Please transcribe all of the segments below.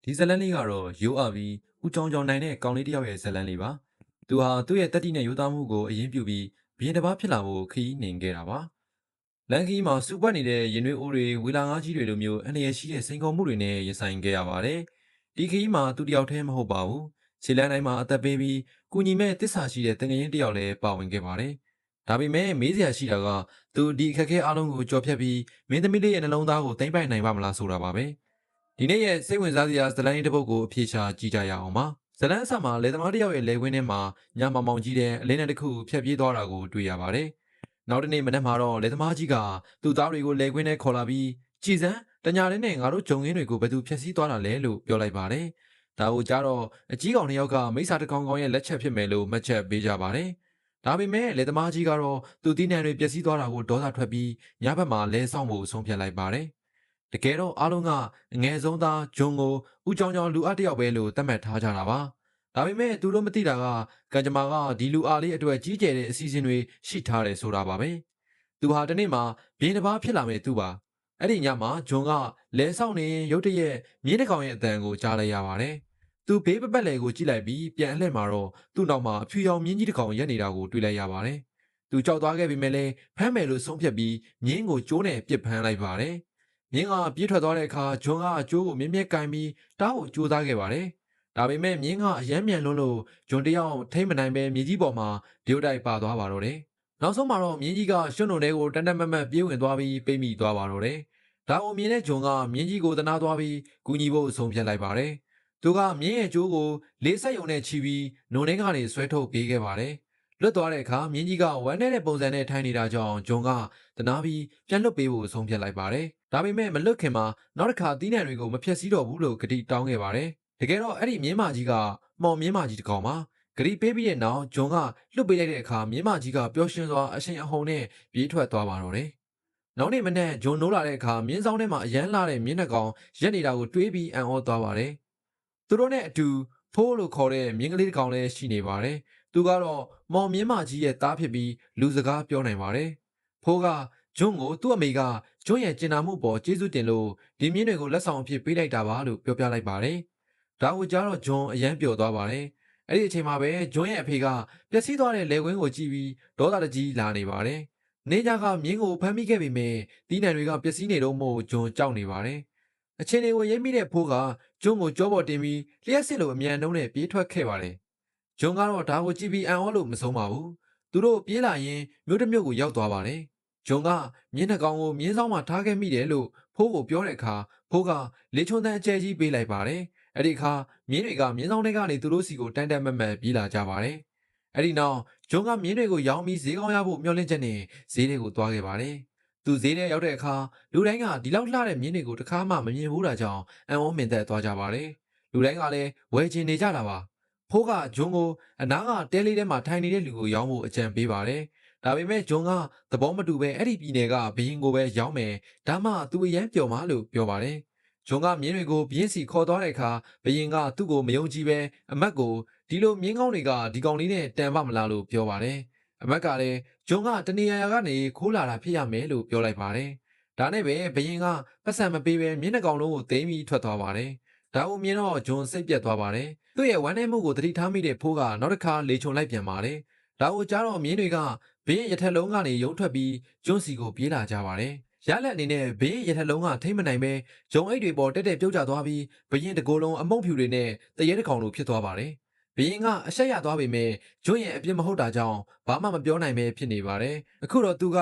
ဒီဇတ်လန်းလေးကတော့ရိုးအပြီးဦးကြောင်ကြောင်နိုင်တဲ့ကောင်လေးတစ်ယောက်ရဲ့ဇတ်လန်းလေးပါသူဟာသူ့ရဲ့တက်တိနဲ့ရိုးသားမှုကိုအရင်ပြုပြီးဘရင်တစ်ပါးဖြစ်လာဖို့ခရီးနှင်ခဲ့တာပါလန်ကီမှာစူပတ်နေတဲ့ရင်နွေးအိုးတွေဝီလာငါးကြီးတွေလိုမျိုးအန္တရာယ်ရှိတဲ့စိန်ခေါ်မှုတွေနဲ့ရင်ဆိုင်ခဲ့ရပါတယ်ဒီခရီးမှာသူတစ်ယောက်တည်းမဟုတ်ပါဘူးခြေလန်းတိုင်းမှာအသက်ပေးပြီးကုညီမဲ့တစ္ဆာရှိတဲ့တငယ်ချင်းတစ်ယောက်လည်းပါဝင်ခဲ့ပါတယ်ဒါပေမဲ့မေးစရာရှိတာကသူဒီအခက်အခဲအလုံးကိုကြော်ဖြတ်ပြီးမင်းသမီးလေးရဲ့နှလုံးသားကိုသိမ့်ပိုက်နိုင်ပါမလားဆိုတာပါပဲဒီနေ့ရဲ့စိတ်ဝင်စားစရာဇလန်တစ်ပုဒ်ကိုအပြေရှားကြည့်ကြရအောင်ပါဇလန်အဆက်မှာလေသမားတစ်ယောက်ရဲ့လေခွင်းထဲမှာညမောင်မောင်ကြီးတဲ့အလင်းနဲ့တစ်ခုဖြတ်ပြေးသွားတာကိုတွေ့ရပါတယ်နောက်တနေ့မနက်မှာတော့လေသမားကြီးကသူ့သားတွေကိုလေခွင်းထဲခေါ်လာပြီးကြည်စမ်းတညာလေးနဲ့ငါတို့ဂျုံရင်းတွေကိုဘယ်သူဖျက်ဆီးသွားတာလဲလို့ပြောလိုက်ပါတယ်ဒါကိုကြားတော့အကြီးကောင်တစ်ယောက်ကမိစ္ဆာတကောင်ကောင်ရဲ့လက်ချက်ဖြစ်မယ်လို့မှတ်ချက်ပေးကြပါတယ်ဒါပေမဲ့လေသမားကြီးကတော့သူတီးနှံတွေပျက်စီးသွားတာကိုဒေါသထွက်ပြီးညဘက်မှာလဲဆောင်ဖို့ဆုံးဖြတ်လိုက်ပါတယ်တကယ်တော့အားလုံးကအငယ်ဆုံးသားဂျွန်ကိုဦးကြောင်ကြောင်လူအပ်တယောက်ပဲလို့သတ်မှတ်ထားကြတာပါဒါပေမဲ့သူတို့မသိတာကကံကြမ္မာကဒီလူအားလေးအတွက်ကြီးကျယ်တဲ့အစီအစဉ်တွေရှိထားတယ်ဆိုတာပါပဲသူဟာတနေ့မှာဘင်းတစ်ပါးဖြစ်လာမယ်သူပါအဲ့ဒီညမှာဂျွန်ကလဲဆောင်နေရုတ်တရက်မြင်းတစ်ကောင်ရဲ့အတန်ကိုကြားလိုက်ရပါတယ်သူဘေးပပတ်လေကိုကြည့်လိုက်ပြီးပြန်အလှည့်မှာတော့သူ့နောက်မှာအဖြူရောင်မြင်းကြီးတစ်ကောင်ရက်နေတာကိုတွေ့လိုက်ရပါတယ်သူကြောက်သွားခဲ့ပေမဲ့လည်းဖမ်းမယ်လို့ဆုံးဖြတ်ပြီးမြင်းကိုကျိုးနဲ့ပစ်ဖမ်းလိုက်ပါတယ်မြင်းကပြေးထွက်သွားတဲ့အခါဂျွန်ကအကျိုးကိုမြင်းမြက်ကင်ပြီးတားကိုကြိုးစားခဲ့ပါတယ်။ဒါပေမဲ့မြင်းကအယမ်းမြန်လွန်းလို့ဂျွန်တယောက်ထိမ့်မနိုင်ပဲမြေကြီးပေါ်မှာဒို့တိုက်ပါသွားပါတော့တယ်။နောက်ဆုံးမှာတော့မြင်းကြီးကရွှွန့်ုံတဲကိုတန်တန်မတ်မတ်ပြေးဝင်သွားပြီးပိတ်မိသွားပါတော့တယ်။ဒါကိုမြင်တဲ့ဂျွန်ကမြင်းကြီးကိုတနာသွားပြီးကူညီဖို့ဆုံးဖြတ်လိုက်ပါတယ်။သူကမြင်းရဲ့ကျိုးကိုလေးဆက်ယုံနဲ့ချီပြီးနုံထဲကနေဆွဲထုတ်ပေးခဲ့ပါတယ်။လွတ်သွားတဲ့အခါမြင်းကြီးကဝမ်းနေတဲ့ပုံစံနဲ့ထိုင်နေတာကြောင့်ဂျွန်ကတနာပြီးပြန်လွတ်ပေးဖို့ဆုံးဖြတ်လိုက်ပါတယ်။ဒါပေမဲ့မလွတ်ခင်မှာနောက်တစ်ခါတီးနှံတွေကိုမဖျက်ဆီးတော့ဘူးလို့ဂတိတောင်းခဲ့ပါတယ်။တကယ်တော့အဲ့ဒီမြင်းမကြီးကမှောင်မြင်းမကြီးတစ်ကောင်ပါ။ဂတိပေးပြီးတဲ့နောက်ဂျွန်ကလွတ်ပေးလိုက်တဲ့အခါမြင်းမကြီးကပျော်ရွှင်စွာအရှင်အဟုန်နဲ့ပြေးထွက်သွားပါတော့တယ်။နောက်နေ့မနေ့ဂျွန်နိုးလာတဲ့အခါမြင်းဆောင်ထဲမှာအရန်လာတဲ့မြင်းနှကောင်ရက်နေတာကိုတွေးပြီးအံ့ဩသွားပါတယ်။သူတို့နဲ့အတူဖိုးလို့ခေါ်တဲ့မြင်းကလေးတစ်ကောင်လည်းရှိနေပါတယ်။သူကတော့မောင်မြင်းမကြီးရဲ့သားဖြစ်ပြီးလူစကားပြောနိုင်ပါတယ်။ဖိုးကဂျွန်ကိုသူ့အမေကဂျွန်ရဲ့ကျင်နာမှုပေါ်ကျေးဇူးတင်လို့ဒီမြင်းတွေကိုလက်ဆောင်အဖြစ်ပေးလိုက်တာပါလို့ပြောပြလိုက်ပါတယ်။ဒါကိုကြားတော့ဂျွန်အယမ်းပျော်သွားပါတယ်။အဲ့ဒီအချိန်မှာပဲဂျွန်ရဲ့အဖေကပျက်စီးသွားတဲ့လယ်ကွင်းကိုကြည့်ပြီးဒေါသတကြီးလာနေပါတယ်။နေကြကမြင်းကိုဖမ်းမိခဲ့ပေမဲ့တီးနှံတွေကပျက်စီးနေတော့မို့ဂျွန်ကြောက်နေပါတယ်။အချင်းတွေကိုရိပ်မိတဲ့ဖိုးကဂျွန်ကိုကြောပေါ်တင်ပြီးလျှက်စစ်လိုအမြန်နှုံးနဲ့ပြေးထွက်ခဲ့ပါတယ်။ဂျွန်ကတော့ဒါကိုကြည့်ပြီးအံ့ဩလို့မဆုံးပါဘူး။သူတို့ပြေးလာရင်မြို့တစ်မြို့ကိုရောက်သွားပါတယ်။ဂျွန်ကမြင်းနှကောင်ကိုမြင်းဆောင်မှာထားခဲ့မိတယ်လို့ဖိုးကိုပြောတဲ့အခါဖိုးကလေချုံတန်းအကျဲကြီးပေးလိုက်ပါတယ်။အဲ့ဒီအခါမြင်းတွေကမြင်းဆောင်တွေကနေသူတို့စီကိုတန်းတန်းမတ်မတ်ပြေးလာကြပါတယ်။အဲ့ဒီနောက်ဂျွန်ကမြင်းတွေကိုရောင်းပြီးဈေးကောင်းရဖို့မျှော်လင့်ချက်နဲ့ဈေးတွေကိုသွားခဲ့ပါတယ်။သူဈေးထဲရောက်တဲ့အခါလူတိုင်းကဒီလောက်လှတဲ့မြင်းတွေကိုတခါမှမမြင်ဘူးတာကြောင့်အံ့ဩမင်သက်သွားကြပါတယ်။လူတိုင်းကလည်းဝယ်ချင်နေကြတာပါ။ဖိုးကဂျွန်ကိုအနားကတဲလေးထဲမှာထိုင်နေတဲ့လူကိုရောင်းဖို့အကြံပေးပါတယ်။ဒါပေမဲ့ဂျွန်ကသဘောမတူပဲအဲ့ဒီပြည်နယ်ကဘရင်ကိုပဲရောင်းမယ်။ဒါမှသူအရန်ပျော်မှာလို့ပြောပါတယ်။ဂျွန်ကမြင်းတွေကိုဘရင်စီခေါ်သွားတဲ့အခါဘရင်ကသူ့ကိုမယုံကြည်ပဲအမတ်ကိုဒီလိုမြင်းကောင်းတွေကဒီကောင်လေးနဲ့တန်ပါမလားလို့ပြောပါတယ်။အမတ်ကလည်းဂျွန်ကတနေရာရာကနေခိုးလာတာဖြစ်ရမယ်လို့ပြောလိုက်ပါတယ်။ဒါနဲ့ပဲဘရင်ကပတ်စံမပေးပဲမြင်းနှကောင်လုံးကိုသိမ်းပြီးထွက်သွားပါတယ်။ဒါကိုမြင်တော့ဂျွန်စိတ်ပြတ်သွားပါတယ်။သူ့ရဲ့ဝမ်းနည်းမှုကိုသတိထားမိတဲ့ဖိုးကနောက်တစ်ခါလေချုံလိုက်ပြန်ပါတယ်။ဒါကိုကြားတော့မြင်းတွေကဘင်းရထက်လုံးကနေရုံထွက်ပြီးဂျွန်စီကိုပြေးလာကြပါတယ်။ရလက်အနေနဲ့ဘင်းရထက်လုံးကထိမ့်မနိုင်ပဲဂျုံအိတ်တွေပေါ်တက်တက်ပြုတ်ကျသွားပြီးဘရင်တကိုယ်လုံးအမုံဖြူတွေနဲ့တရေတကောင်လိုဖြစ်သွားပါတယ်။ဘရင်ကအဆက်ရသွားပေမဲ့ဂျွန်ရဲ့အပြစ်မဟုတ်တာကြောင့်ဘာမှမပြောနိုင်ပဲဖြစ်နေပါတယ်။အခုတော့သူက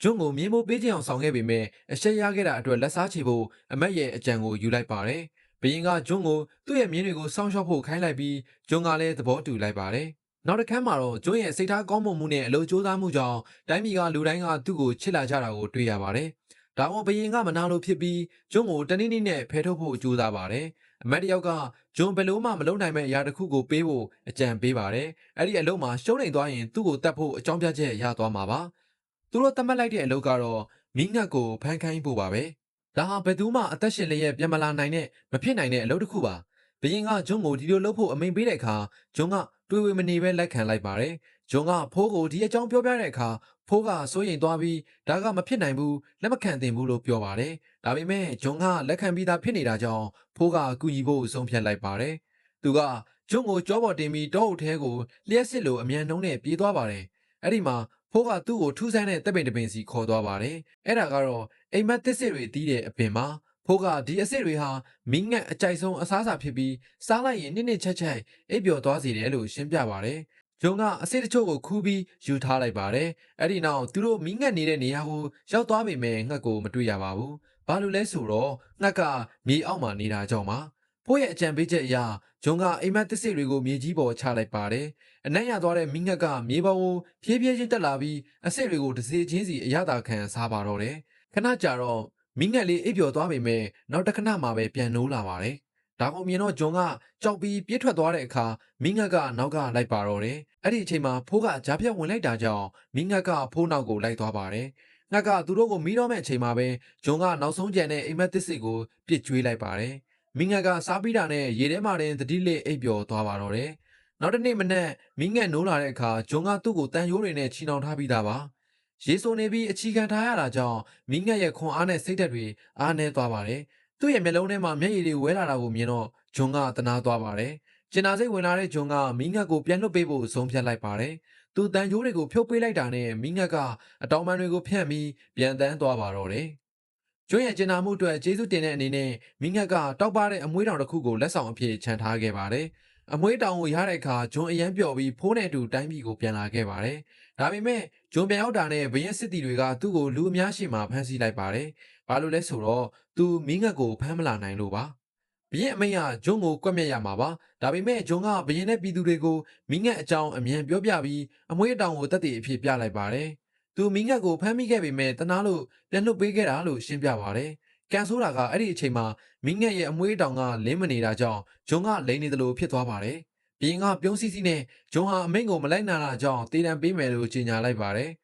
ဂျွန်ကိုမြင်းမိုးပေးခြင်းအောင်ဆောင်ခဲ့ပေမဲ့အဆက်ရခဲ့တာအတွက်လက်စားချေဖို့အမတ်ရဲ့အကြံကိုယူလိုက်ပါတယ်။ဘရင်ကဂျွန်ကိုသူ့ရဲ့မြင်းတွေကိုစောင့်ရှောက်ဖို့ခိုင်းလိုက်ပြီးဂျွန်ကလည်းသဘောတူလိုက်ပါတယ်။နောက်တစ်ခါမှာတော့ဂျွန်ရဲ့စိတ်ထားကောင်းမွန်မှုနဲ့အလိုကြိုးစားမှုကြောင့်တိုင်းပြည်ကလူတိုင်းကသူ့ကိုချစ်လာကြတာကိုတွေ့ရပါတယ်။ဒါအောင်ဘရင်ကမနာလို့ဖြစ်ပြီးဂျွန်ကိုတနည်းနည်းနဲ့ဖယ်ထုတ်ဖို့ကြိုးစားပါတယ်။အမတ်တယောက်ကဂျွန်ဘယ်လို့မှမလုပ်နိုင်မဲ့အရာတစ်ခုကိုပေးဖို့အကြံပေးပါတယ်။အဲ့ဒီအလုပ်မှာရှုံးနေသွားရင်သူ့ကိုတတ်ဖို့အကြောင်းပြချက်ရသွားမှာပါ။သူတို့သတ်မှတ်လိုက်တဲ့အလုပ်ကတော့မိငတ်ကိုဖန်ခိုင်းဖို့ပါပဲ။ဒါဟာဘယ်သူမှအသက်ရှင်လျက်ပြန်မလာနိုင်တဲ့မဖြစ်နိုင်တဲ့အလုပ်တစ်ခုပါ။ဘရင်ကဂျွန်ကိုဒီလိုလုပ်ဖို့အမိန်ပေးတဲ့အခါဂျွန်ကတွေးဝေမနေပဲလက်ခံလိုက်ပါတယ်။ ဂျွန်ကဖိုးကိုဒီအကြောင်းပြောပြတဲ့အခါဖိုးကစိုးရိမ်သွားပြီးဒါကမဖြစ်နိုင်ဘူးလက်မခံသင့်ဘူးလို့ပြောပါတယ်။ဒါပေမဲ့ဂျွန်ကလက်ခံပြီးသားဖြစ်နေတာကြောင့်ဖိုးကကူညီဖို့ဆုံးဖြတ်လိုက်ပါတယ်။သူကဂျွန်ကိုကြောပေါ်တင်ပြီးတောအုပ်ထဲကိုလျှက်စစ်လိုအမြန်နှုံးနဲ့ပြေးသွားပါတယ်။အဲ့ဒီမှာဖိုးကသူ့ကိုထူးဆန်းတဲ့တပ်ပင်တပင်စီခေါ်သွားပါတယ်။အဲ့ဒါကတော့အိမ်မက်သစ်စစ်တွေတီးတဲ့အပင်မှာဖိုးကဒီအစ်စ်တွေဟာမင်းငတ်အကြိုက်ဆုံးအစားအစာဖြစ်ပြီးစားလိုက်ရင်နှစ်ချက်ချက်အိပ်ပျော်သွားစေတယ်လို့ရှင်းပြပါတယ်။ဂျုံကအစ်စ်တချို့ကိုခူးပြီးယူထားလိုက်ပါတယ်။အဲ့ဒီနောက်သူတို့မင်းငတ်နေတဲ့နေရာကိုရောက်သွားပေမဲ့ငှက်ကိုမတွေ့ရပါဘူး။ဘာလို့လဲဆိုတော့ငှက်ကမြေအောက်မှာနေတာကြောင့်ပါ။ဖိုးရဲ့အကြံပေးချက်အရဂျုံကအိမ်မက်သစ်စစ်တွေကိုမြေကြီးပေါ်ချလိုက်ပါတယ်။အနက်ရသွားတဲ့မင်းငက်ကမြေပေါ်ကိုဖြည်းဖြည်းချင်းတက်လာပြီးအစ်စ်တွေကိုတစ်စေချင်းစီအရသာခံစားပါတော့တယ်။ခဏကြာတော့မင်းငက်လေးအိပ်ပျော်သွားပေမဲ့နောက်တစ်ခဏမှပဲပြန်နိုးလာပါတယ်။ဒါကိုမြင်တော့ဂျွန်ကကြောက်ပြီးပြေးထွက်သွားတဲ့အခါမင်းငက်ကနောက်ကလိုက်ပါတော့တယ်။အဲ့ဒီအချိန်မှာဖိုးကကြားပြတ်ဝင်လိုက်တာကြောင့်မင်းငက်ကဖိုးနောက်ကိုလိုက်သွားပါတယ်။ငက်ကသူတို့ကိုမီးတော့မဲ့အချိန်မှာပဲဂျွန်ကနောက်ဆုံးကြံတဲ့အိမ်မက်သစ်စစ်ကိုပြစ်ကျွေးလိုက်ပါတယ်။မင်းငက်ကစားပြီးတာနဲ့ရေထဲမှာတင်တတိလေးအိပ်ပျော်သွားပါတော့တယ်။နောက်တစ်နေ့မနက်မင်းငက်နိုးလာတဲ့အခါဂျွန်ကသူ့ကိုတန်ရိုးတွေနဲ့ချီနှောင်ထားပြီးသားပါ။ရေဆိုနေပြီးအချီခံထားရတာကြောင့်မင်းငက်ရဲ့ခွန်အားနဲ့စိတ်ဓာတ်တွေအားနည်းသွားပါတယ်။သူ့ရဲ့မျက်လုံးထဲမှာမျက်ရည်တွေဝဲလာတာကိုမြင်တော့ဂျွန်ကတနာသွားပါတယ်။ကျင်နာစိတ်ဝင်လာတဲ့ဂျွန်ကမင်းငက်ကိုပြန်လွှတ်ပေးဖို့ဆုံးဖြတ်လိုက်ပါတယ်။သူတန်ကြိုးတွေကိုဖြုတ်ပေးလိုက်တာနဲ့မင်းငက်ကအတောင်ပံတွေကိုဖြန့်ပြီးပြန်တန်းသွားပါတော့တယ်။ကျွန်းရဲ့ကျင်နာမှုအတွက်ကျေးဇူးတင်တဲ့အနေနဲ့မင်းငက်ကတောက်ပတဲ့အမွှေးတောင်တစ်ခုကိုလက်ဆောင်အဖြစ်ခြံထားခဲ့ပါတယ်။အမွှေးတောင်ကိုရတဲ့အခါဂျွန်အရန်ပျော်ပြီးဖိုးနဲ့အတူတိုင်းပြည်ကိုပြန်လာခဲ့ပါတယ်။ဒါပေမဲ့ဂျွန်ပြန်ရောက်တာနဲ့ဘရင်စစ်တီတွေကသူ့ကိုလူအများရှိမှဖမ်းဆီးလိုက်ပါတယ်။ဘာလို့လဲဆိုတော့သူမင်းငက်ကိုဖမ်းမလာနိုင်လို့ပါ။ဘရင်အမိန့်ကဂျွန်ကိုကွက်မြက်ရမှာပါ။ဒါပေမဲ့ဂျွန်ကဘရင်နဲ့ပြည်သူတွေကိုမင်းငက်အကြောင်းအမြန်ပြောပြပြီးအမွှေးတောင်ကိုတက်တည်အဖြစ်ပြလိုက်ပါတယ်။သူမင်းငက်ကိုဖမ်းမိခဲ့ပေမဲ့တနာလို့ပြန်လွှတ်ပေးခဲ့တာလို့ရှင်းပြပါတယ်။ကန်ဆိုးတာကအဲ့ဒီအချိန်မှာမင်းငက်ရဲ့အမွှေးတောင်ကလင်းမနေတာကြောင့်ဂျွန်ကလိန်နေတယ်လို့ဖြစ်သွားပါတယ်။ဘရင်ကပြုံးစီစီနဲ့ဂျွန်ဟာအမိန့်ကိုမလိုက်နာတာကြောင့်တေးတံပေးမယ်လို့ကြေညာလိုက်ပါတယ်။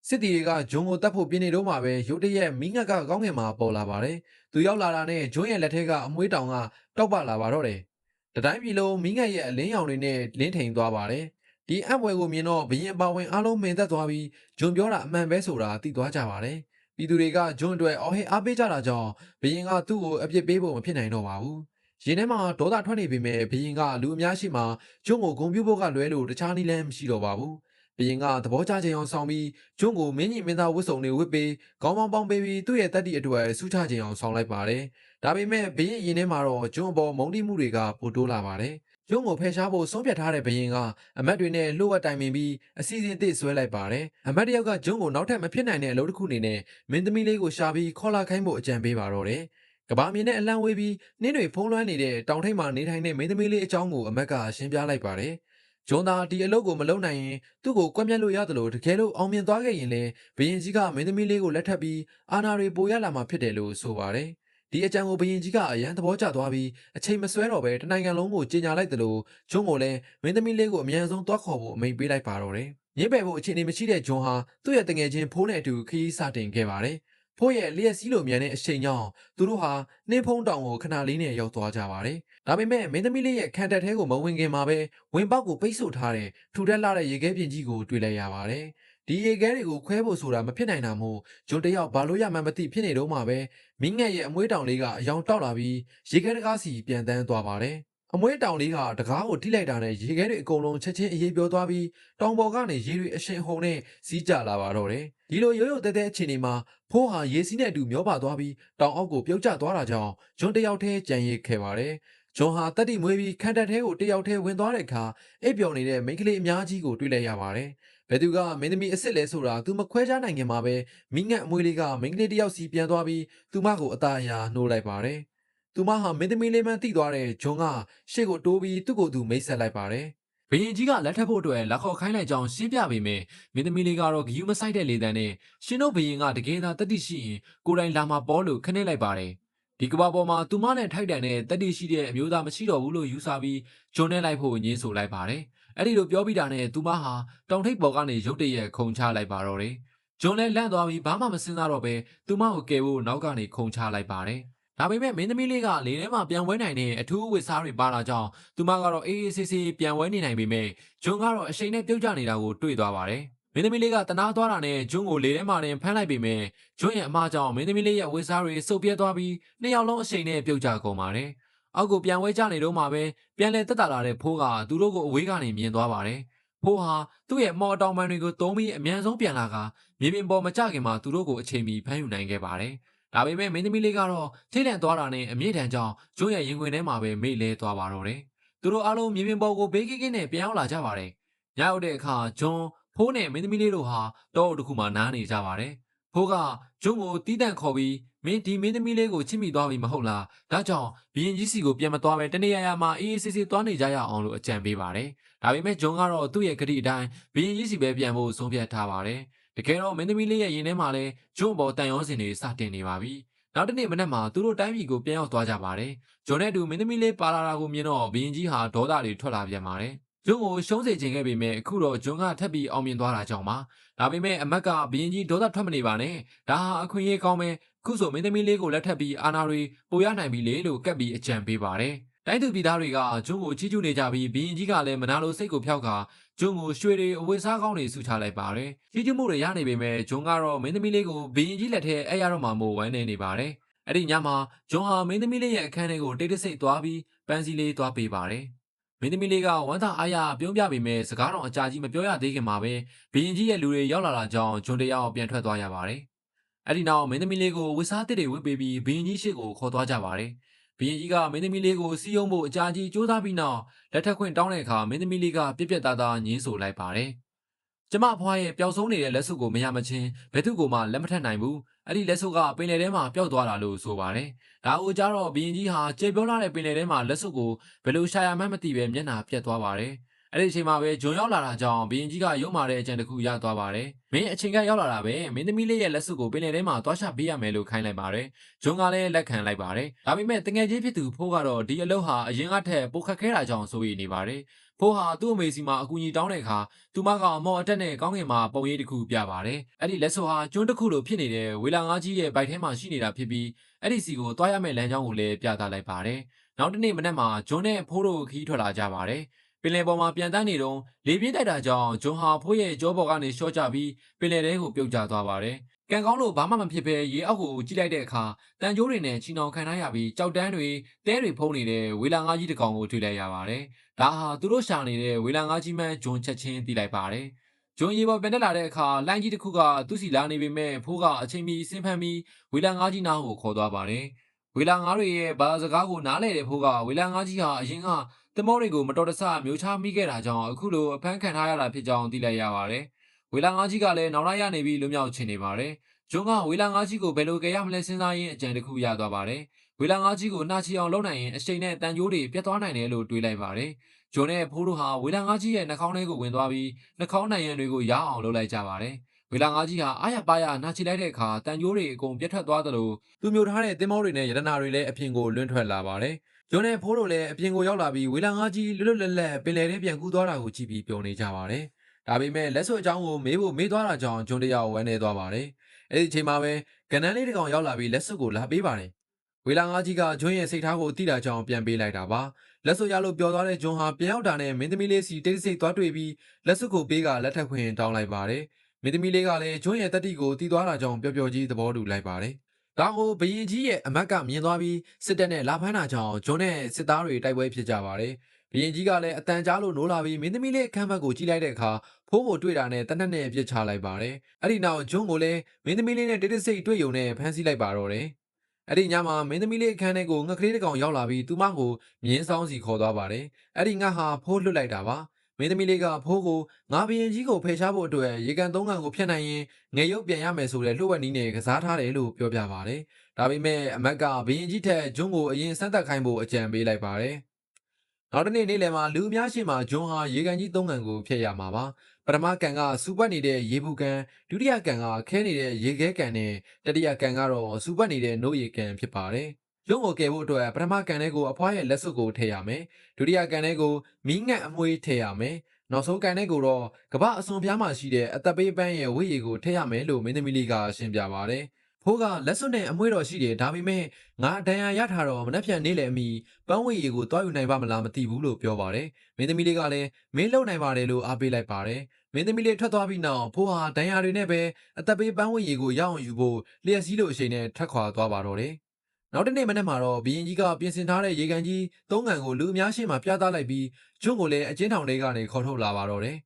စစ်တီတွေကဂျွန်ကိုတတ်ဖို့ပြင်းနေတော့မှပဲရုတ်တရက်မင်းငက်ကကောင်းကင်မှာပေါ်လာပါတယ်။သူရောက်လာတာနဲ့ဂျွန်ရဲ့လက်ထဲကအမွှေးတောင်ကတောက်ပလာပါတော့တယ်။တတိုင်းပြည်လုံးမင်းငက်ရဲ့အလင်းရောင်တွေနဲ့လင်းထိန်သွားပါတယ်။ဒီအံ့ဖွယ်ကိုမြင်တော့ဘရင်အပါဝင်အားလုံးမင်သက်သွားပြီးဂျွန်ပြောတာအမှန်ပဲဆိုတာသိသွားကြပါတယ်။ပြည်သူတွေကဂျွန်အတွက်အော်ဟစ်အားပေးကြတာကြောင့်ဘရင်ကသူ့ကိုအပြစ်ပေးဖို့မဖြစ်နိုင်တော့ပါဘူး။ရင်ထဲမှာဒေါသထွက်နေပေမဲ့ဘရင်ကလူအများရှိမှဂျွန်ကိုဂုဏ်ပြုဖို့ကလွဲလို့တခြားနည်းလမ်းမရှိတော့ပါဘူး။ဘရင်ကသဘောကျခြင်းအောင်ဆောင်ပြီးဂျွန်ကိုမင်းကြီးမင်းသားဝတ်စုံတွေဝတ်ပေးခေါင်းပေါင်းပေးပြီးသူ့ရဲ့တက်တီအတွက်ဆူချခြင်းအောင်ဆောင်လိုက်ပါတယ်။ဒါပေမဲ့ဘရင်ရင်ထဲမှာတော့ဂျွန်အပေါ်မုန်းတိမှုတွေကပိုတိုးလာပါတယ်။ဂျွန်ကိုဖယ်ရှားဖို့ဆုံးဖြတ်ထားတဲ့ဘရင်ကအမတ်တွေနဲ့လှုပ်ဝက်တိုင်ပင်ပြီးအစီအစဉ်အသစ်ဆွဲလိုက်ပါတယ်။အမတ်တယောက်ကဂျွန်ကိုနောက်ထပ်မဖြစ်နိုင်တဲ့အလုပ်တစ်ခုအနေနဲ့မင်းသမီးလေးကိုရှာပြီးခေါ်လာခိုင်းဖို့အကြံပေးပါတော့တယ်။ကဘာမြေနဲ့အလံဝေးပြီးနှင်းတွေဖုံးလွှမ်းနေတဲ့တောင်ထိပ်မှာနေထိုင်တဲ့မင်းသမီးလေးအကြောင်းကိုအမတ်ကရှင်းပြလိုက်ပါတယ်။ဂျွန်သာဒီအလုပ်ကိုမလုပ်နိုင်ရင်သူ့ကိုကွက်မြက်လို့ရတယ်လို့တကယ်လို့အောင်မြင်သွားခဲ့ရင်လည်းဘရင်ကြီးကမင်းသမီးလေးကိုလက်ထပ်ပြီးအာဏာတွေပိုရလာမှာဖြစ်တယ်လို့ဆိုပါတယ်။ဒီအကြံကိုဘရင်ကြီးကအရန်သဘောကျသွားပြီးအချိန်မဆွဲတော့ပဲတနိုင်ငံလုံးကိုကြေညာလိုက်တယ်လို့ဂျွန်ကိုလည်းမင်းသမီးလေးကိုအမြန်ဆုံးသွားခေါ်ဖို့အမိန့်ပေးလိုက်ပါတော့တယ်။ညစ်ပယ်ဖို့အခြေအနေမရှိတဲ့ဂျွန်ဟာသူ့ရဲ့တငယ်ချင်းဖိုးနဲ့အတူခရီးစတင်ခဲ့ပါတယ်။ဖိုးရဲ့လျက်စီးလိုမြန်တဲ့အချိန်ကြောင့်သူတို့ဟာနှင်းဖုံးတောင်ကိုခဏလေးနဲ့ရောက်သွားကြပါတယ်။ဒါပေမဲ့မင်းသမီးလေးရဲ့ခံတပ်ထဲကိုမဝင်ခင်မှာပဲဝင်ပေါက်ကိုပိတ်ဆို့ထားတဲ့ထူထပ်လာတဲ့ရေခဲပြင်ကြီးကိုတွေ့လိုက်ရပါတယ်။ဒီရေခဲတွေကိုခွဲဖို့ဆိုတာမဖြစ်နိုင်တာမို့ဂျွန်တယောက်ဘာလို့ရမှန်းမသိဖြစ်နေတော့မှပဲမင်းငက်ရဲ့အမွှေးတောင်လေးကအယောင်တောက်လာပြီးရေခဲတကားစီပြန်တန်းသွားပါတယ်။အမွှေးတောင်လေးကတကားကိုထိလိုက်တာနဲ့ရေခဲတွေအကုန်လုံးချက်ချင်းအေးပြောသွားပြီးတောင်ပေါ်ကနေရေတွေအရှင်ဟုန်နဲ့စီးကျလာပါတော့တယ်။ဒီလိုရိုးရိုးတဲတဲအခြေအနေမှာဖိုးဟာရေစီးနဲ့အတူမျောပါသွားပြီးတောင်အောက်ကိုပြုတ်ကျသွားတာကြောင့်ဂျွန်တယောက်တည်းကြံရစ်ခဲ့ပါတယ်။ဂျွန်ဟာတက်တိမွေးပြီးခန္ဓာထဲကိုတယောက်တည်းဝင်သွားတဲ့အခါအိပ်ပျော်နေတဲ့မိန်းကလေးအများကြီးကိုတွေ့လိုက်ရပါတယ်။ဘယ်သူကမင်းသမီးအစ်စ်လဲဆိုတာသူမခွဲခြားနိုင်ခင်မှာပဲမိငတ်အမွေလေးကမိန်းကလေးတယောက်စီပြန်သွားပြီးသူမကိုအသာအရာနှိုးလိုက်ပါတယ်။သူမဟာမင်းသမီးလေးမှန်းသိသွားတဲ့ဂျွန်ကရှေ့ကိုတိုးပြီးသူ့ကိုယ်သူမိတ်ဆက်လိုက်ပါတယ်။ဘရင်ကြီးကလက်ထပ်ဖို့အတွက်လက်ခေါ်ခိုင်းလိုက်ကြောင်းရှင်းပြပေမဲ့မင်းသမီးလေးကတော့ဂယုမဆိုင်တဲ့လေတံနဲ့ရှင်တို့ဘရင်ကတကယ်သာတတိရှိရင်ကိုယ်တိုင်လာမှာပေါ်လို့ခနဲ့လိုက်ပါတယ်။ဒီကဘာပေါ်မှာသူမနဲ့ထိုက်တန်တဲ့တတိရှိတဲ့အမျိုးသားမရှိတော့ဘူးလို့ယူဆပြီးဂျွန်နဲ့လိုက်ဖို့ညှင်းဆိုလိုက်ပါတယ်။အဲ့ဒီလိုပြောပြီးတာနဲ့သူမဟာတောင်ထိပ်ပေါ်ကနေရုတ်တရက်ခုန်ချလိုက်ပါတော့တယ်။ဂျွန်လည်းလန့်သွားပြီးဘာမှမစင်စားတော့ပဲသူမကိုကယ်ဖို့နောက်ကနေခုန်ချလိုက်ပါတယ် ဒါပေမဲ့မင်းသမီးလေးကလေထဲမှာပြန်ဝဲနိုင်တဲ့အထူးဝစ်စားတွေပါလာကြောင်းသူမကတော့အေးအေးဆေးဆေးပြန်ဝဲနေနိုင်ပေမဲ့ဂျွန်ကတော့အရှိန်နဲ့ပြုတ်ကျနေတာကိုတွေ့သွားပါတယ်။မင်းသမီးလေးကတနာသွားတာနဲ့ဂျွန်ကိုလေထဲမှာတင်ဖမ်းလိုက်ပေမဲ့ဂျွန်ရဲ့အမှားကြောင့်မင်းသမီးလေးရဲ့ဝစ်စားတွေစုပ်ပြဲသွားပြီးနှစ်ယောက်လုံးအရှိန်နဲ့ပြုတ်ကျကုန်ပါတယ်။အောက်ကိုပြန်ဝဲကြနေတော့မှပဲပြန်လဲတက်တာလာတဲ့ဖိုးကသူတို့ကိုအဝေးကနေမြင်သွားပါတယ်။ဖိုးဟာသူ့ရဲ့မော်အတောင်ပန်တွေကိုသုံးပြီးအမြန်ဆုံးပြန်လာကမြေပြင်ပေါ်မကျခင်မှာသူတို့ကိုအချိန်မီဖမ်းယူနိုင်ခဲ့ပါတယ်။ဒါပေမဲ့မင်းသမီးလေးကတော့ထိတ်လန့်သွားတာနဲ့အမြင့်တန်းကြောင့်ဂျွန်းရဲ့ရင်ခွင်ထဲမှာပဲမေ့လဲသွားပါတော့တယ်။သူတို့အားလုံးမြေပြင်ပေါ်ကိုဘေးကင်းကင်းနဲ့ပြန်ရောက်လာကြပါတယ်။ညရောက်တဲ့အခါဂျွန်းဖိုးနဲ့မင်းသမီးလေးတို့ဟာတောအုပ်တစ်ခုမှာနားနေကြပါတယ်။ဖိုးကဂျွန်းကိုတီးတန့်ခေါ်ပြီးမင်းသမီးလေးကိုချစ်မိသွားပြီမဟုတ်လား။ဒါကြောင့်ဘီရင်ကြီးစီကိုပြန်မသွားပဲတနေရာမှာအေးအေးဆေးဆေးသွားနေကြရအောင်လို့အကြံပေးပါတယ်။ဒါပေမဲ့ဂျွန်းကတော့သူ့ရဲ့ကတိအတိုင်းဘီရင်ကြီးစီပဲပြန်ဖို့ဆုံးဖြတ်ထားပါတယ်။တကယ်တော့မင်းသမီးလေးရဲ့ရင်ထဲမှာလည်းဂျွန်းပေါ်တန်ရောစင်တွေစတင်နေပါပြီ။နောက်တနေ့မနက်မှာသူတို့တိုင်းပြည်ကိုပြန်ရောက်သွားကြပါတယ်။ဂျွန်နဲ့တူမင်းသမီးလေးပါလာတာကိုမြင်တော့ဘီရင်ကြီးဟာဒေါသတွေထွက်လာပြန်ပါတယ်။ဂျွန်ကိုရှုံးစေခြင်းခဲ့ပေမဲ့အခုတော့ဂျွန်ကထပ်ပြီးအောင်မြင်သွားတာကြောင့်ပါ။ဒါပေမဲ့အမက်ကဘီရင်ကြီးဒေါသထွက်မနေပါနဲ့။ဒါဟာအခွင့်အရေးကောင်းပဲ။ခုဆိုမင်းသမီးလေးကိုလက်ထပ်ပြီးအာနာတွေပိုရနိုင်ပြီလေလို့ကပ်ပြီးအကြံပေးပါတယ်။တိုင်းသူပြည်သားတွေကဂျွန်ကိုချီးကျူးနေကြပြီးဘီရင်ကြီးကလည်းမနာလိုစိတ်ကိုဖျောက်ကာဂျွန်ကိုရွှေတွေအဝတ်စားကောင်းတွေစုချလိုက်ပါတယ်။ချီးကျူးမှုတွေရနေပေမဲ့ဂျွန်ကတော့မင်းသမီးလေးကိုဘီရင်ကြီးလက်ထဲအဲ့ရတော့မှမို့ဝမ်းနေပါတယ်။အဲ့ဒီညမှာဂျွန်ဟာမင်းသမီးလေးရဲ့အခန်းထဲကိုတိတ်တဆိတ်သွားပြီးပန်းစည်းလေးသွားပေးပါတယ်။မင်းသမီးလေးကဝမ်းသာအားရပြုံးပြပေမဲ့စကားတော်အကြာကြီးမပြောရသေးခင်မှာပဲဘီရင်ကြီးရဲ့လူတွေရောက်လာတာကြောင့်ဂျွန်တယောက်ပြန်ထွက်သွားရပါတယ်။အဲ့ဒီနောက်မင်းသမီးလေးကိုဝစ်စားတစ်တွေဝစ်ပေးပြီးဘီရင်ကြီးရှိကိုခေါ်သွားကြပါတယ်။ဘီရင်ကြီးကမင်းသမီးလေးကိုစီးယုံဖို့အကြာကြီးစူးစမ်းပြီးနောက်လက်ထက်ခွင့်တောင်းတဲ့အခါမင်းသမီးလေးကပြက်ပြက်သားသားညင်းဆိုလိုက်ပါတယ်။ကျမအဖွားရဲ့ပျောက်ဆုံးနေတဲ့လက်စုပ်ကိုမရမချင်းဘယ်သူ့ကိုမှလက်မထက်နိုင်ဘူး။အဲ့ဒီလက်စုပ်ကပင်လယ်ထဲမှာပျောက်သွားတာလို့ဆိုပါတယ်။ဒါအိုကြတော့ဘီရင်ကြီးဟာကြေပြောလာတဲ့ပင်လယ်ထဲမှာလက်စုပ်ကိုဘယ်လိုရှာရမှန်းမသိပဲမျက်နှာပြက်သွားပါတယ်။အဲ့ဒီအချိန်မှာပဲဂျွန်ရောက်လာတာကြောင့်ဘီရင်ကြီးကရုံမာတဲ့အကြံတစ်ခုရသွားပါတယ်။မင်းအချိန်ကရောက်လာတာပဲမင်းသမီးလေးရဲ့လက်စုပ်ကိုပင်လယ်ထဲမှာသွားချပေးရမယ်လို့ခိုင်းလိုက်ပါတယ်။ဂျွန်ကလည်းလက်ခံလိုက်ပါတယ်။ဒါပေမဲ့တငယ်ချင်းဖြစ်သူဖိုးကတော့ဒီအလုပ်ဟာအရင်ကထက်ပိုခက်ခဲတာကြောင့်ဆိုရနေပါတယ်။ဖိုးဟာသူ့အမေစီမှာအကူအညီတောင်းတဲ့အခါသူမကအမော်အတက်နဲ့ကောင်းကင်မှာပုံရိပ်တစ်ခုပြပါတယ်။အဲ့ဒီလက်စုပ်ဟာကျွန်းတစ်ခုလိုဖြစ်နေတဲ့ဝေလာငါးကြီးရဲ့ဗိုက်ထဲမှာရှိနေတာဖြစ်ပြီးအဲ့ဒီစီကိုသွားရမယ့်လမ်းကြောင်းကိုလည်းပြသလိုက်ပါတယ်။နောက်တစ်နေ့မနက်မှာဂျွန်နဲ့ဖိုးတို့ခီးထွက်လာကြပါတယ်။ပင်လယ်ပေါ်မှာပြန်တန်းနေတော့လေပြင်းတိုက်တာကြောင့်ဂျွန်ဟာဖိုးရဲ့ကြောပေါ်ကနေရှော့ချပြီးပင်လယ်ထဲကိုပြုတ်ကျသွားပါတယ်။ကံကောင်းလို့ဘာမှမဖြစ်ဘဲရေအောက်ကိုကြည့်လိုက်တဲ့အခါတန်ကြိုးတွေနဲ့ချီနှောင်ခံထားရပြီးကြောက်တန်းတွေတဲတွေဖုံးနေတဲ့ဝေလာငါးကြီးတစ်ကောင်ကိုတွေ့လိုက်ရပါတယ်။ဒါဟာသူတို့ရှာနေတဲ့ဝေလာငါးကြီးမှန်းဂျွန်ချက်ချင်းသိလိုက်ပါတယ်။ဂျွန်ရေပေါ်ပြန်တက်လာတဲ့အခါလိုင်းကြီးတစ်ခုကသူ့စီလာနေပေမဲ့ဖိုးကအချိန်မီဆင်းဖမ်းပြီးဝေလာငါးကြီးနားကိုခေါ်သွားပါတယ်။ဝေလာငါးတွေရဲ့ဘာစကားကိုနားလဲတဲ့ဖိုးကဝေလာငါးကြီးဟာအရင်ကသမောတွေကိုမတော်တဆမျိုးချမိခဲ့တာကြောင့်အခုလိုအဖမ်းခံထားရတာဖြစ်ကြောင်းသိလိုက်ရပါတယ်။ဝေလာငါးကြီးကလည်းနောက်လိုက်ရနေပြီးလွမြောက်ချင်နေပါတယ်။ဂျွန်ကဝေလာငါးကြီးကိုဘယ်လိုကြရမလဲစဉ်းစားရင်းအကြံတစ်ခုရသွားပါတယ်။ဝေလာငါးကြီးကိုနှာချီအောင်လုပ်နိုင်ရင်အရှိန်နဲ့တန်ကြိုးတွေပြတ်သွားနိုင်တယ်လို့တွေးလိုက်ပါတယ်။ဂျွန်နဲ့ဖိုးတို့ဟာဝေလာငါးကြီးရဲ့နှာခေါင်းထဲကိုဝင်သွားပြီးနှာခေါင်းနိုင်ရန်တွေကိုရအောင်လုပ်လိုက်ကြပါတယ်။ဝေလာငါးကြီးဟာအားရပါးရနှာချီလိုက်တဲ့အခါတန်ကြိုးတွေအကုန်ပြတ်ထွက်သွားသလိုသူမျိုးထားတဲ့သင်္ဘောတွေနဲ့ရတနာတွေလည်းအပြင်ကိုလွင့်ထွက်လာပါတယ်။ဂျွန်နဲ့ဖိုးတို့လည်းအပြင်ကိုရောက်လာပြီးဝေလာငါးကြီးလွတ်လွတ်လပ်လပ်ပင်လယ်ထဲပြန်ကူးသွားတာကိုကြည့်ပြီးပျော်နေကြပါတယ်။ဒါပေမဲ့လက်စွပ်အကြောင်းကိုမေးဖို့မေးသွားတာကြောင့်ဂျွန်တယောက်ဝမ်းနေသွားပါတယ်။အဲ့ဒီအချိန်မှာပဲကနန်းလေးတစ်ကောင်ရောက်လာပြီးလက်စွပ်ကိုလာပေးပါတယ်။ဝေလာငါးကြီးကဂျွန်ရဲ့စိတ်ထားကိုသိတာကြောင့်ပြန်ပေးလိုက်တာပါ။လက်စွပ်ရလို့ပျော်သွားတဲ့ဂျွန်ဟာပြန်ရောက်တာနဲ့မင်းသမီးလေးစီတိတ်ဆိတ်သွားတွေ့ပြီးလက်စွပ်ကိုပေးကလက်ထပ်ခွင့်တောင်းလိုက်ပါတယ်။မင်းသမီးလေးကလည်းဂျွန်ရဲ့တက်တီကိုတီးသွားတာကြောင့်ပျော်ပျော်ကြီးသဘောတူလိုက်ပါတယ်။ဒါကိုဘရင်ကြီးရဲ့အမတ်ကမြင်သွားပြီးစစ်တပ်နဲ့လာဖမ်းတာကြောင့်ဂျွန်နဲ့စစ်သားတွေတိုက်ပွဲဖြစ်ကြပါတယ်။ဘရင်ကြီးကလည်းအတန်ကြားလို့နိုးလာပြီးမင်းသမီးလေးအခန်းဘက်ကိုကြည့်လိုက်တဲ့အခါဖိုးကိုတွေ့တာနဲ့တနက်နဲ့ပြစ်ချလိုက်ပါတယ်။အဲ့ဒီနောက်ဂျွန်ကိုလည်းမင်းသမီးလေးနဲ့တိတ်တိတ်ဆိတ်တွေ့ယုံနဲ့ဖမ်းဆီးလိုက်ပါတော့တယ်။အဲ့ဒီညမှာမင်းသမီးလေးအခန်းထဲကိုငှက်ကလေးတစ်ကောင်ရောက်လာပြီးသူမကိုမြင်းဆောင်စီခေါ်သွားပါတယ်။အဲ့ဒီငှက်ဟာဖိုးလွတ်လိုက်တာပါ။မင်းသမီးလေးကဖိုးကိုငါဘရင်ကြီးကိုဖယ်ရှားဖို့အတွက်ရေကန်သုံးကန်ကိုဖျက်နိုင်ရင်ငယ်ရုပ်ပြန်ရမယ်ဆိုတဲ့လှုပ်ဝက်နီးနဲ့ကစားထားတယ်လို့ပြောပြပါတယ်။ဒါပေမဲ့အမတ်ကဘရင်ကြီးထက်ဂျွန်ကိုအရင်စမ်းသပ်ခိုင်းဖို့အကြံပေးလိုက်ပါတယ်။နောက်တနေ့နေ့လယ်မှာလူအများရှိမှဂျွန်ဟာရေကန်ကြီးသုံးကန်ကိုဖျက်ရမှာပါ။ပထမကန်ကစူပတ်နေတဲ့ရေဘူးကန်ဒုတိယကန်ကခဲနေတဲ့ရေခဲကန်နဲ့တတိယကန်ကတော့စူပတ်နေတဲ့နို့ရေကန်ဖြစ်ပါတယ်။ဂျွန်ကိုကယ်ဖို့အတွက်ပထမကန်ထဲကိုအဖွားရဲ့လက်စွပ်ကိုထည့်ရမယ်။ဒုတိယကန်ထဲကိုမီးငတ်အမွှေးထည့်ရမယ်။နောက်ဆုံးကန်ထဲကိုတော့ကမ္ဘာအစွန်ပြားမှာရှိတဲ့အသက်ပေးပန်းရဲ့ဝိရည်ကိုထည့်ရမယ်လို့မင်းသမီးလေးကရှင်းပြပါတယ်။ ဖိုးကလက်စွပ်နဲ့အမွှေးတော်ရှိတယ်ဒါပေမဲ့ငါဒဏ်ရာရထားတော့မနှက်ဖြန်နေလေအမိပန်းဝေးရီကိုတွားယူနိုင်ပါမလားမသိဘူးလို့ပြောပါတယ်မင်းသမီးလေးကလည်းမင်းလုံနိုင်ပါတယ်လို့အားပေးလိုက်ပါတယ်မင်းသမီးလေးထွက်သွားပြီးနောက်ဖိုးဟာဒဏ်ရာတွေနဲ့ပဲအသက်ပေးပန်းဝေးရီကိုရအောင်ယူဖို့လျှက်စည်းလိုအချိန်နဲ့ထွက်ခွာသွားပါတော့တယ်နောက်တနေ့မနေ့မှာတော့ဘီရင်ကြီးကပြင်ဆင်ထားတဲ့ရေကန်ကြီး၃ကန်ကိုလူအများရှေ့မှာပြသလိုက်ပြီးကျွန်းကိုလည်းအကျဉ်းထောင်ထဲကနေခေါ်ထုတ်လာပါတော့တယ်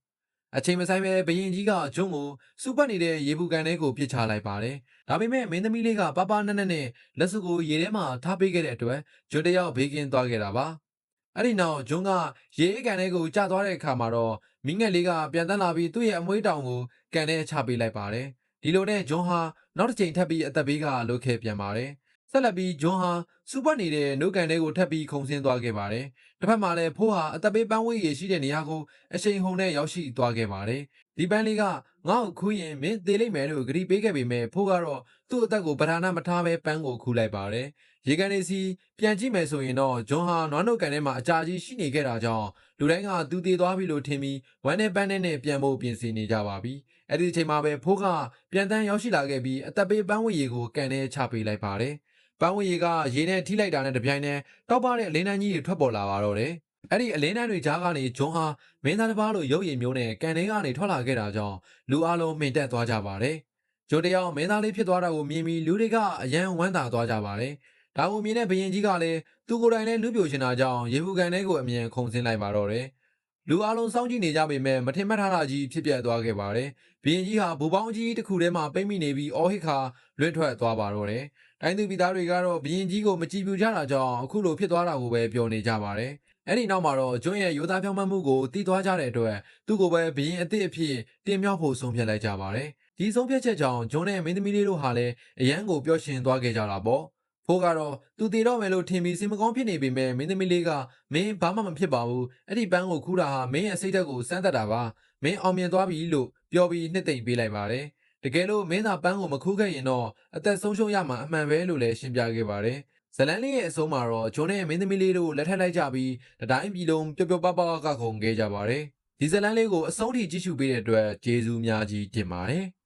အချိန်မဆိုင်ပဲဘရင်ကြီးကကျွန်းကိုစူပတ်နေတဲ့ရေဘူးကန်ထဲကိုပြစ်ချလိုက်ပါတယ်။ဒါပေမဲ့မင်းသမီးလေးကပပနက်နက်နဲ့လက်စုပ်ကိုရေထဲမှာထားပေးခဲ့တဲ့အတွက်ကျွန်းတယောက်ဘေးကင်းသွားခဲ့တာပါ။အဲ့ဒီနောက်ကျွန်းကရေအေးကန်ထဲကိုကျသွားတဲ့အခါမှာတော့မိငက်လေးကပြန်တန်းလာပြီးသူ့ရဲ့အမွှေးတောင်ကိုကန်ထဲချပေးလိုက်ပါတယ်။ဒီလိုနဲ့ကျွန်းဟာနောက်တစ်ချိန်ထပ်ပြီးအသက်ဘေးကလွတ်ခဲ့ပြန်ပါတယ်။ဆက်လက်ပြီးကျွန်းဟာစူပတ်နေတဲ့နှုတ်ကန်ထဲကိုထပ်ပြီးခုန်ဆင်းသွားခဲ့ပါတယ်။တစ်ဖက်မှာလည်းဖိုးဟာအသက်ဘေးပန်းဝေးရေရှိတဲ့နေရာကိုအရှိန်ဟုန်နဲ့ရောက်ရှိသွားခဲ့ပါတယ်။ဒီပန်းလေးကငါ့ကိုခူးရင်မင်းသေးလိမ့်မယ်လို့ဂရီပေးခဲ့ပေမဲ့ဖိုးကတော့သူ့အသက်ကိုပဓာနာမထားပဲပန်းကိုခူးလိုက်ပါတယ်။ရေကန်လေးစီပြန်ကြည့်မယ်ဆိုရင်တော့ဂျွန်ဟာနွားနှုတ်ကန်ထဲမှာအကြာကြီးရှိနေခဲ့တာကြောင့်လူတိုင်းကသူတည်သွားပြီလို့ထင်ပြီးဝမ်းနဲ့ပန်းနဲ့ပြန်ဖို့ပြင်ဆင်နေကြပါပြီ။အဲ့ဒီအချိန်မှာပဲဖိုးကပြန်တန်းရောက်ရှိလာခဲ့ပြီးအသက်ဘေးပန်းဝေးရေကိုကန်ထဲချပေးလိုက်ပါတယ်။ပန်းဝေးရေကရေနဲ့ထိလိုက်တာနဲ့တပြိုင်နက်တောက်ပတဲ့အလင်းတန်းကြီးတွေထွက်ပေါ်လာပါတော့တယ်။အဲ့ဒီအလင်းတန်းတွေကြားကနေဂျွန်ဟာမင်းသားတစ်ပါးလိုရုပ်ရည်မျိုးနဲ့ကန်ထဲကနေထွက်လာခဲ့တာကြောင့်လူအလုံးမှင်တက်သွားကြပါတယ်။ဂျွန်တယောက်မင်းသားလေးဖြစ်သွားတာကိုမြင်ပြီးလူတွေကအယံဝမ်းသာသွားကြပါတယ်။ဒါကိုမြင်တဲ့ဘရင်ကြီးကလည်းသူကိုယ်တိုင်လည်းလူပြိုရှင်တာကြောင့်ရေဘူးကန်ထဲကိုအမြန်ခုန်ဆင်းလိုက်ပါတော့တယ်။လူအလုံးစောင့်ကြည့်နေကြပေမဲ့မထင်မှတ်ထားတာကြီးဖြစ်ပျက်သွားခဲ့ပါတယ်။ဘရင်ကြီးဟာဘူပေါင်းကြီးတစ်ခုထဲမှာပိတ်မိနေပြီးအော်ဟစ်ခါလွင့်ထွက်သွားပါတော့တယ်။တိုင်းသူပြည်သားတွေကတော့ဘရင်ကြီးကိုမကြည်ပြူကြတာကြောင့်အခုလိုဖြစ်သွားတာကိုပဲပြောနေကြပါတယ်။အဲ့ဒီနောက်မှာတော့ကျွန်းရဲ့ရိုးသားပြောင်းမှမှုကိုတီးသွားကြတဲ့အတွက်သူ့ကိုပဲဘရင်အစ်စ်အဖြစ်တင်မြောက်ဖို့ဆုံးဖြတ်လိုက်ကြပါတယ်။ဒီဆုံးဖြတ်ချက်ကြောင့်ဂျွန်နဲ့မင်းသမီးလေးတို့ဟာလည်းအရန်ကိုပျော်ရွှင်သွားခဲ့ကြတာပေါ့။ဖိုးကတော့သူတည်တော့မယ်လို့ထင်ပြီးစင်မကောင်းဖြစ်နေပေမဲ့မင်းသမီးလေးကမင်းဘာမှမဖြစ်ပါဘူး။အဲ့ဒီပန်းကိုခူးတာဟာမင်းရဲ့စိတ်ဓာတ်ကိုစမ်းသပ်တာပါ။မင်းအောင်မြင်သွားပြီလို့ပြောပြီးနှစ်သိမ့်ပေးလိုက်ပါတယ်။တကယ်လို့မင်းသာပန်းကိုမခူးခဲ့ရင်တော့အသက်ဆုံးရှုံးရမှာအမှန်ပဲလို့လည်းရှင်းပြခဲ့ပါတယ်။ဇလန်းလေးရဲ့အဆုံးမှာတော့ဂျွန်နဲ့မင်းသမီးလေးတို့လက်ထပ်လိုက်ကြပြီးတတိုင်းပြည်လုံးပျော်ပျော်ပါပါကခုန်ခဲ့ကြပါတယ်။ဒီဇလန်းလေးကိုအဆုံးထိကြည့်ရှုပေးတဲ့အတွက်ကျေးဇူးများကြီးတင်ပါတယ်။